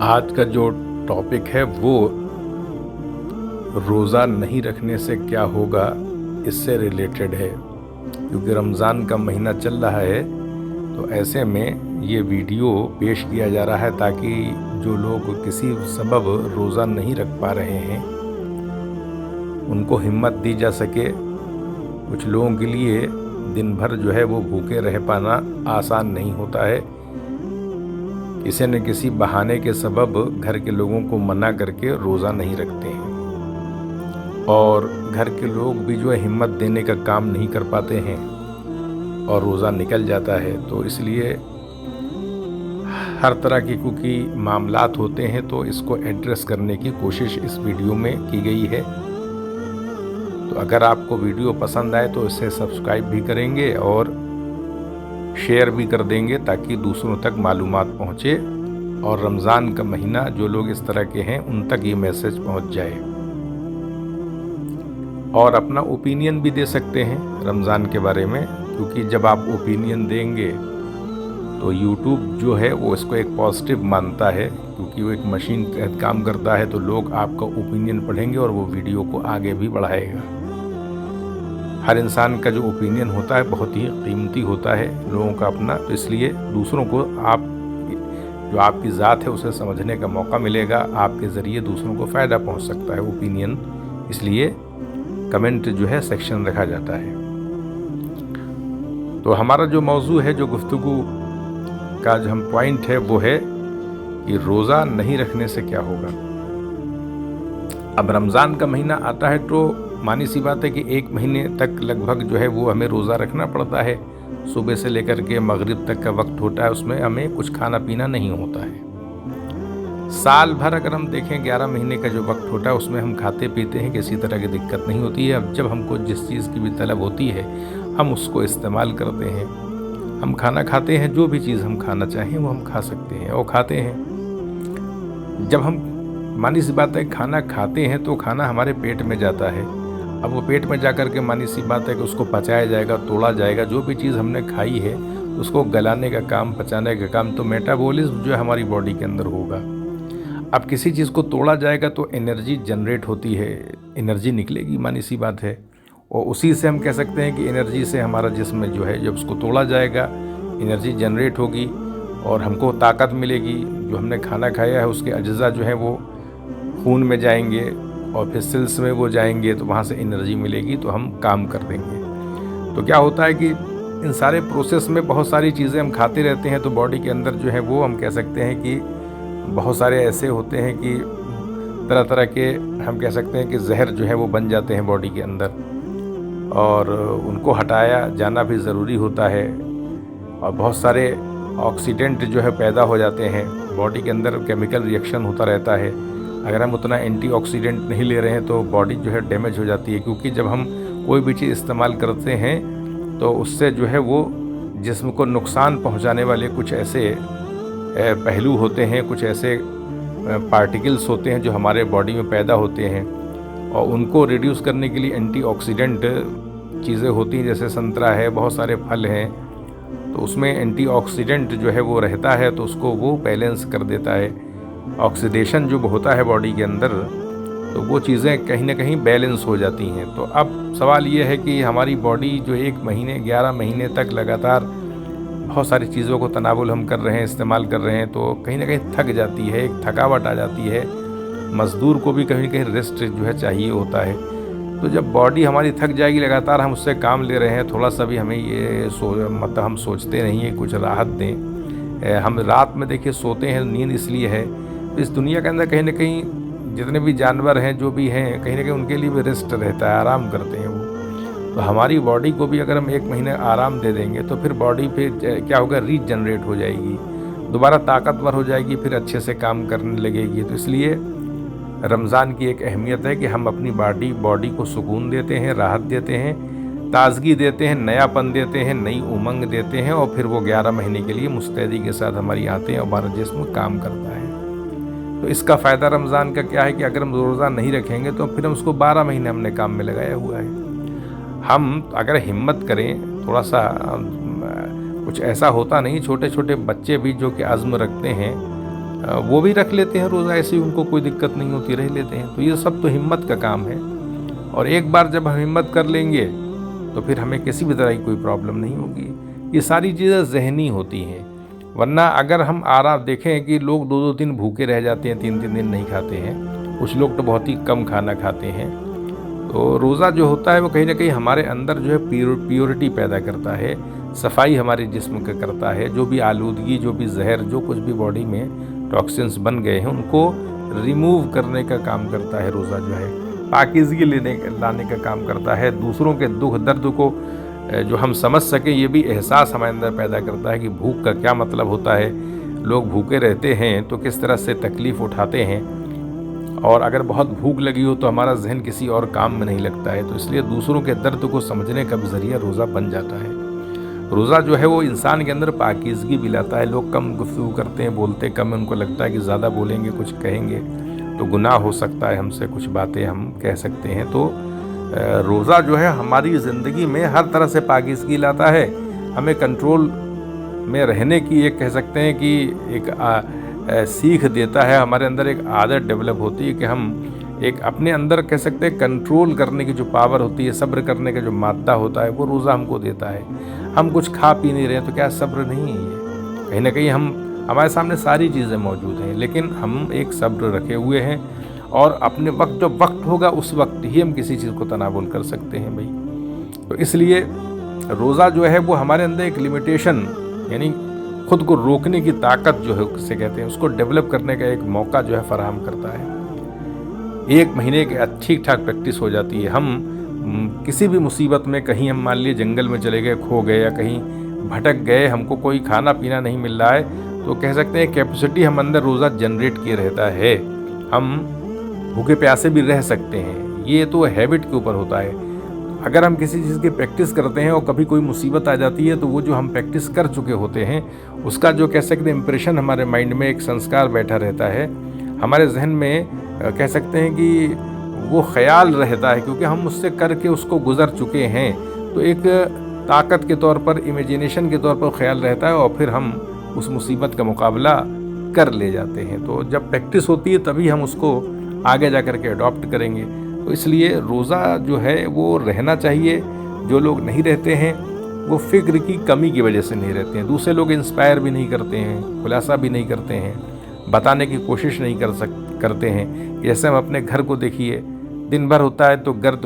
आज का जो टॉपिक है वो रोज़ा नहीं रखने से क्या होगा, इससे रिलेटेड है। क्योंकि रमज़ान का महीना चल रहा है, तो ऐसे में ये वीडियो पेश किया जा रहा है ताकि जो लोग किसी सबब रोज़ा नहीं रख पा रहे हैं उनको हिम्मत दी जा सके। कुछ लोगों के लिए दिन भर जो है वो भूखे रह पाना आसान नहीं होता है। किसी न किसी बहाने के सबब घर के लोगों को मना करके रोज़ा नहीं रखते हैं, और घर के लोग भी जो है हिम्मत देने का काम नहीं कर पाते हैं और रोज़ा निकल जाता है। तो इसलिए हर तरह के क्योंकि मामलात होते हैं, तो इसको एड्रेस करने की कोशिश इस वीडियो में की गई है। तो अगर आपको वीडियो पसंद आए तो इसे सब्सक्राइब भी करेंगे और शेयर भी कर देंगे ताकि दूसरों तक मालूमात पहुँचे और रमज़ान का महीना जो लोग इस तरह के हैं उन तक ये मैसेज पहुँच जाए। और अपना ओपिनियन भी दे सकते हैं रमज़ान के बारे में, क्योंकि जब आप ओपिनियन देंगे तो यूट्यूब जो है वो इसको एक पॉजिटिव मानता है, क्योंकि वो एक मशीन काम करता है। तो लोग आपका ओपिनियन पढ़ेंगे और वो वीडियो को आगे भी बढ़ाएगा। हर इंसान का जो ओपिनियन होता है बहुत ही कीमती होता है लोगों का अपना, तो इसलिए दूसरों को जो आपकी ज़ात है उसे समझने का मौका मिलेगा। आपके ज़रिए दूसरों को फ़ायदा पहुंच सकता है ओपिनियन, इसलिए कमेंट जो है सेक्शन रखा जाता है। तो हमारा जो मौजू है, जो गुफ्तगू का जो हम पॉइंट है वो है कि रोज़ा नहीं रखने से क्या होगा। अब रमज़ान का महीना आता है तो मानी सी बात है कि 1 महीने तक लगभग जो है वो हमें रोज़ा रखना पड़ता है। सुबह से लेकर के मगरिब तक का वक्त होता है, उसमें हमें कुछ खाना पीना नहीं होता है। साल भर अगर हम देखें 11 महीने का जो वक्त होता है उसमें हम खाते पीते हैं, किसी तरह की दिक्कत नहीं होती है। अब जब हमको जिस चीज़ की भी तलब होती है हम उसको इस्तेमाल करते हैं, हम खाना खाते हैं। जो भी चीज़ हम खाना चाहें वो हम खा सकते हैं और खाते हैं। जब हम मानी सी बात है खाना खाते हैं तो खाना हमारे पेट में जाता है। अब वो पेट में जा कर के मानी सी बात है कि उसको पचाया जाएगा, तोड़ा जाएगा। जो भी चीज़ हमने खाई है उसको गलाने का काम, पचाने का काम, तो मेटाबॉलिज्म जो है हमारी बॉडी के अंदर होगा। अब किसी चीज़ को तोड़ा जाएगा तो एनर्जी जनरेट होती है, एनर्जी निकलेगी, मानी सी बात है। और उसी से हम कह सकते हैं कि एनर्जी से हमारा जिस्म जो है, जब उसको तोड़ा जाएगा एनर्जी जनरेट होगी और हमको ताकत मिलेगी। जो हमने खाना खाया है उसके अज्जा जो है वो खून में जाएंगे और फिर सेल्स में वो जाएंगे, तो वहाँ से एनर्जी मिलेगी, तो हम काम कर देंगे। तो क्या होता है कि इन सारे प्रोसेस में बहुत सारी चीज़ें हम खाते रहते हैं, तो बॉडी के अंदर जो है वो हम कह सकते हैं कि बहुत सारे ऐसे होते हैं कि तरह तरह के हम कह सकते हैं कि जहर जो है वो बन जाते हैं बॉडी के अंदर, और उनको हटाया जाना भी ज़रूरी होता है। और बहुत सारे ऑक्सीडेंट जो है पैदा हो जाते हैं बॉडी के अंदर, केमिकल रिएक्शन होता रहता है। अगर हम उतना एंटीऑक्सीडेंट नहीं ले रहे हैं तो बॉडी जो है डैमेज हो जाती है, क्योंकि जब हम कोई भी चीज़ इस्तेमाल करते हैं तो उससे जो है वो जिस्म को नुकसान पहुंचाने वाले कुछ ऐसे पहलू होते हैं, कुछ ऐसे पार्टिकल्स होते हैं जो हमारे बॉडी में पैदा होते हैं, और उनको रिड्यूस करने के लिए एंटीऑक्सीडेंट चीज़ें होती हैं। जैसे संतरा है, बहुत सारे फल हैं, तो उसमें एंटीऑक्सीडेंट जो है वो रहता है, तो उसको वो बैलेंस कर देता है। ऑक्सीडेशन जो होता है बॉडी के अंदर, तो वो चीज़ें कहीं ना कहीं बैलेंस हो जाती हैं। तो अब सवाल ये है कि हमारी बॉडी जो 1 महीने 11 महीने तक लगातार बहुत सारी चीज़ों को तनावुल हम कर रहे हैं, इस्तेमाल कर रहे हैं, तो कहीं ना कहीं थक जाती है, एक थकावट आ जाती है। मज़दूर को भी कहीं ना कहीं रेस्ट जो है चाहिए होता है। तो जब बॉडी हमारी थक जाएगी, लगातार हम उससे काम ले रहे हैं, थोड़ा सा भी हमें ये मतलब हम सोचते नहीं है कुछ राहत दें। हम रात में देखिए सोते हैं, नींद इसलिए है, तो इस दुनिया के अंदर कहीं ना कहीं जितने भी जानवर हैं, जो भी हैं, कहीं ना कहीं उनके लिए भी रेस्ट रहता है, आराम करते हैं वो। तो हमारी बॉडी को भी अगर हम 1 महीने आराम दे देंगे तो फिर बॉडी पे क्या होगा, रीजनरेट हो जाएगी, दोबारा ताकतवर हो जाएगी, फिर अच्छे से काम करने लगेगी। तो इसलिए रमज़ान की एक अहमियत है कि हम अपनी बॉडी को सुकून देते हैं, राहत देते हैं, ताजगी देते हैं, नयापन देते हैं, नई उमंग देते हैं, और फिर वो 11 महीने के लिए मुस्तैदी के साथ हमारी आते हैं और हमारा जिस्म काम करता है। तो इसका फ़ायदा रमज़ान का क्या है कि अगर हम रोज़ा नहीं रखेंगे तो फिर हम उसको 12 महीने हमने काम में लगाया हुआ है। हम अगर हिम्मत करें, थोड़ा सा कुछ ऐसा होता नहीं, छोटे छोटे बच्चे भी जो कि अज़्म रखते हैं वो भी रख लेते हैं रोज़ा, ऐसे ही उनको कोई दिक्कत नहीं होती, रह लेते हैं। तो ये सब तो हिम्मत का काम है, और एक बार जब हम हिम्मत कर लेंगे तो फिर हमें किसी भी तरह की कोई प्रॉब्लम नहीं होगी। ये सारी चीज़ें ज़हनी होती हैं, वरना अगर हम आराम देखें कि लोग 2-2 दिन भूखे रह जाते हैं, 3-3 दिन नहीं खाते हैं, कुछ लोग तो बहुत ही कम खाना खाते हैं। तो रोज़ा जो होता है वो कहीं ना कहीं हमारे अंदर जो है प्योरिटी पैदा करता है, सफाई हमारे जिस्म का करता है। जो भी आलूदगी, जो भी जहर, जो कुछ भी बॉडी में टॉक्सिन्स बन गए हैं उनको रिमूव करने का काम करता है रोज़ा जो है, पाकीज़गी लाने का काम करता है। दूसरों के दुख दर्द को जो हम समझ सकें, ये भी एहसास हमारे अंदर पैदा करता है कि भूख का क्या मतलब होता है, लोग भूखे रहते हैं तो किस तरह से तकलीफ़ उठाते हैं, और अगर बहुत भूख लगी हो तो हमारा जहन किसी और काम में नहीं लगता है। तो इसलिए दूसरों के दर्द को समझने का भी ज़रिया रोज़ा बन जाता है। रोज़ा जो है वो इंसान के अंदर पाकीज़गी भी लाता है। लोग कम गुफ्तगू करते हैं, बोलते कम, उनको लगता है कि ज़्यादा बोलेंगे, कुछ कहेंगे तो गुनाह हो सकता है, हमसे कुछ बातें हम कह सकते हैं। तो रोज़ा जो है हमारी ज़िंदगी में हर तरह से पाकीज़गी लाता है, हमें कंट्रोल में रहने की एक कह सकते हैं कि एक सीख देता है। हमारे अंदर एक आदत डेवलप होती है कि हम एक अपने अंदर कह सकते हैं कंट्रोल करने की जो पावर होती है, सब्र करने का जो मादा होता है, वो रोज़ा हमको देता है। हम कुछ खा पी नहीं रहे तो क्या सब्र नहीं है? ये कहीं ना कहीं हमारे सामने सारी चीज़ें मौजूद हैं, लेकिन हम एक सब्र रखे हुए हैं, और अपने वक्त जब वक्त होगा उस वक्त ही हम किसी चीज़ को तनावुल कर सकते हैं भाई। तो इसलिए रोज़ा जो है वो हमारे अंदर एक लिमिटेशन, यानी खुद को रोकने की ताकत जो है उसे कहते हैं, उसको डेवलप करने का एक मौका जो है फराहम करता है। 1 महीने की ठीक ठाक प्रैक्टिस हो जाती है। हम किसी भी मुसीबत में, कहीं हम मान लिए जंगल में चले गए, खो गए, या कहीं भटक गए, हमको कोई खाना पीना नहीं मिल रहा है, तो कह सकते हैं कैपेसिटी हम अंदर रोज़ा जनरेट किए रहता है। हम भूखे प्यासे भी रह सकते हैं, ये तो हैबिट के ऊपर होता है। अगर हम किसी चीज़ की प्रैक्टिस करते हैं और कभी कोई मुसीबत आ जाती है, तो वो जो हम प्रैक्टिस कर चुके होते हैं उसका जो कह सकते हैं इम्प्रेशन हमारे माइंड में, एक संस्कार बैठा रहता है, हमारे जहन में कह सकते हैं कि वो ख्याल रहता है, क्योंकि हम उससे करके उसको गुजर चुके हैं। तो एक ताकत के तौर पर, इमेजिनेशन के तौर पर ख्याल रहता है, और फिर हम उस मुसीबत का मुकाबला कर ले जाते हैं। तो जब प्रैक्टिस होती है तभी हम उसको आगे जा कर के अडॉप्ट करेंगे। तो इसलिए रोज़ा जो है वो रहना चाहिए। जो लोग नहीं रहते हैं वो फ़िक्र की कमी की वजह से नहीं रहते हैं, दूसरे लोग इंस्पायर भी नहीं करते हैं, खुलासा भी नहीं करते हैं, बताने की कोशिश नहीं करते हैं। जैसे हम अपने घर को देखिए, दिन भर होता है तो गर्द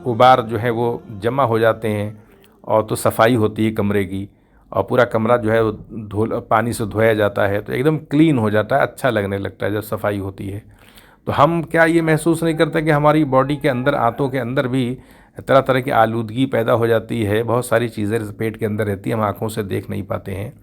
गुबार जो है वो जमा हो जाते हैं, और तो सफाई होती है कमरे की, और पूरा कमरा जो है वो पानी से धोया जाता है, तो एकदम क्लीन हो जाता है, अच्छा लगने लगता है जब सफाई होती है। तो हम क्या ये महसूस नहीं करते कि हमारी बॉडी के अंदर, आंतों के अंदर भी तरह तरह की आलूदगी पैदा हो जाती है, बहुत सारी चीज़ें पेट के अंदर रहती हैं, हम आँखों से देख नहीं पाते हैं।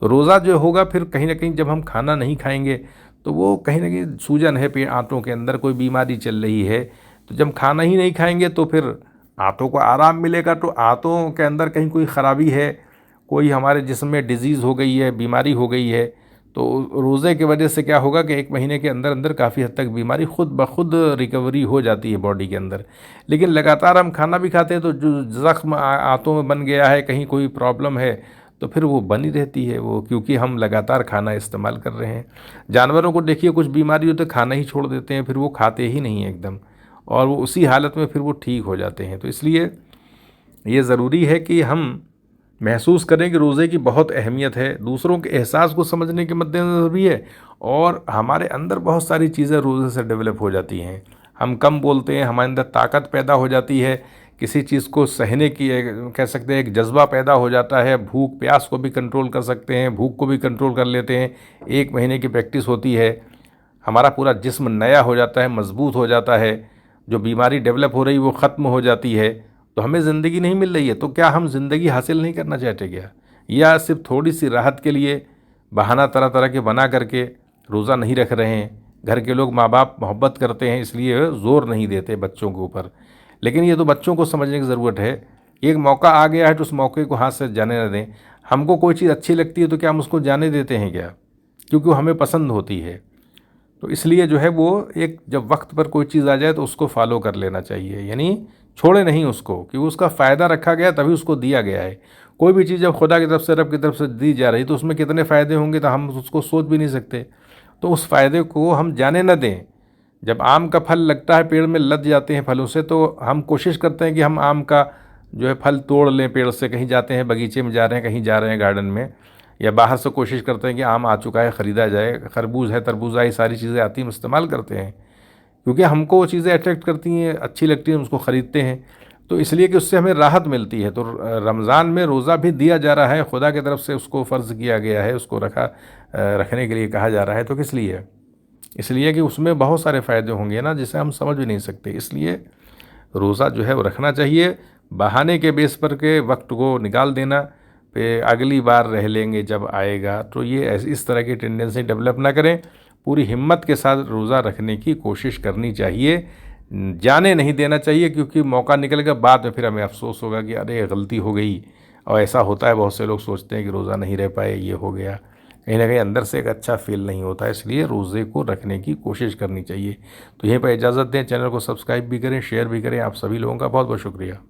तो रोज़ा जो होगा, फिर कहीं ना कहीं जब हम खाना नहीं खाएंगे तो वो कहीं ना कहीं सूजन है पेट, आंतों के अंदर कोई बीमारी चल रही है, तो जब खाना ही नहीं खाएंगे तो फिर आंतों को आराम मिलेगा, तो आंतों के अंदर कहीं कोई ख़राबी है, कोई हमारे जिस्म में डिजीज़ हो गई है, बीमारी हो गई है, तो रोज़े की वजह से क्या होगा कि 1 महीने के अंदर अंदर काफ़ी हद तक बीमारी खुद ब खुद रिकवरी हो जाती है बॉडी के अंदर। लेकिन लगातार हम खाना भी खाते हैं तो जो ज़ख्म आंतों में बन गया है, कहीं कोई प्रॉब्लम है, तो फिर वो बनी रहती है वो, क्योंकि हम लगातार खाना इस्तेमाल कर रहे हैं। जानवरों को देखिए, कुछ बीमारी हो तो खाना ही छोड़ देते हैं, फिर वो खाते ही नहीं है एकदम, और वो उसी हालत में फिर वो ठीक हो जाते हैं। तो इसलिए ये ज़रूरी है कि हम महसूस करें कि रोज़े की बहुत अहमियत है, दूसरों के एहसास को समझने के मद्देनज़र भी है, और हमारे अंदर बहुत सारी चीज़ें रोज़े से डेवलप हो जाती हैं। हम कम बोलते हैं, हमारे अंदर ताकत पैदा हो जाती है, किसी चीज़ को सहने की कह सकते हैं एक जज्बा पैदा हो जाता है, भूख प्यास को भी कंट्रोल कर सकते हैं, भूख को भी कंट्रोल कर लेते हैं। 1 महीने की प्रैक्टिस होती है, हमारा पूरा जिस्म नया हो जाता है, मजबूत हो जाता है, जो बीमारी डेवलप हो रही वो ख़त्म हो जाती है। तो हमें ज़िंदगी नहीं मिल रही है, तो क्या हम ज़िंदगी हासिल नहीं करना चाहते क्या? या सिर्फ थोड़ी सी राहत के लिए बहाना तरह तरह के बना करके रोज़ा नहीं रख रहे हैं? घर के लोग, माँ बाप मोहब्बत करते हैं इसलिए ज़ोर नहीं देते बच्चों के ऊपर, लेकिन ये तो बच्चों को समझने की ज़रूरत है। एक मौका आ गया है तो उस मौके को हाथ से जाने न दें। हमको कोई चीज़ अच्छी लगती है तो क्या हम उसको जाने देते हैं क्या? क्योंकि वो हमें पसंद होती है। तो इसलिए जो है वो एक जब वक्त पर कोई चीज़ आ जाए तो उसको फॉलो कर लेना चाहिए, यानी छोड़े नहीं उसको, क्योंकि उसका फ़ायदा रखा गया तभी उसको दिया गया है। कोई भी चीज़ जब खुदा की तरफ से, रब की तरफ से दी जा रही तो उसमें कितने फ़ायदे होंगे तो हम उसको सोच भी नहीं सकते। तो उस फ़ायदे को हम जाने न दें। जब आम का फल लगता है, पेड़ में लद जाते हैं फलों से, तो हम कोशिश करते हैं कि हम आम का जो है फल तोड़ लें पेड़ से। कहीं जाते हैं, बगीचे में जा रहे हैं, कहीं जा रहे हैं गार्डन में, या बाहर से कोशिश करते हैं कि आम आ चुका है, ख़रीदा जाए। खरबूज है, तरबूजा, ये सारी चीज़ें आती हैं, हम इस्तेमाल करते हैं क्योंकि हमको वो चीज़ें अट्रैक्ट करती हैं, अच्छी लगती हैं, हम उसको ख़रीदते हैं। तो इसलिए कि उससे हमें राहत मिलती है। तो रमज़ान में रोज़ा भी दिया जा रहा है, खुदा की तरफ से उसको फ़र्ज़ किया गया है, उसको रखने के लिए कहा जा रहा है। तो किस लिए? इसलिए कि उसमें बहुत सारे फ़ायदे होंगे ना, जिसे हम समझ भी नहीं सकते। इसलिए रोज़ा जो है वो रखना चाहिए। बहाने के बेस पर के वक्त को निकाल देना, पे अगली बार रह लेंगे जब आएगा, तो ये इस तरह की टेंडेंसी डेवलप ना करें। पूरी हिम्मत के साथ रोज़ा रखने की कोशिश करनी चाहिए, जाने नहीं देना चाहिए, क्योंकि मौका निकलेगा, बाद में फिर हमें अफसोस होगा कि अरे गलती हो गई। और ऐसा होता है, बहुत से लोग सोचते हैं कि रोज़ा नहीं रह पाए, ये हो गया, कहीं ना कहीं अंदर से एक अच्छा फील नहीं होता। इसलिए रोज़े को रखने की कोशिश करनी चाहिए। तो यहीं पर इजाज़त दें, चैनल को सब्सक्राइब भी करें, शेयर भी करें। आप सभी लोगों का बहुत बहुत शुक्रिया।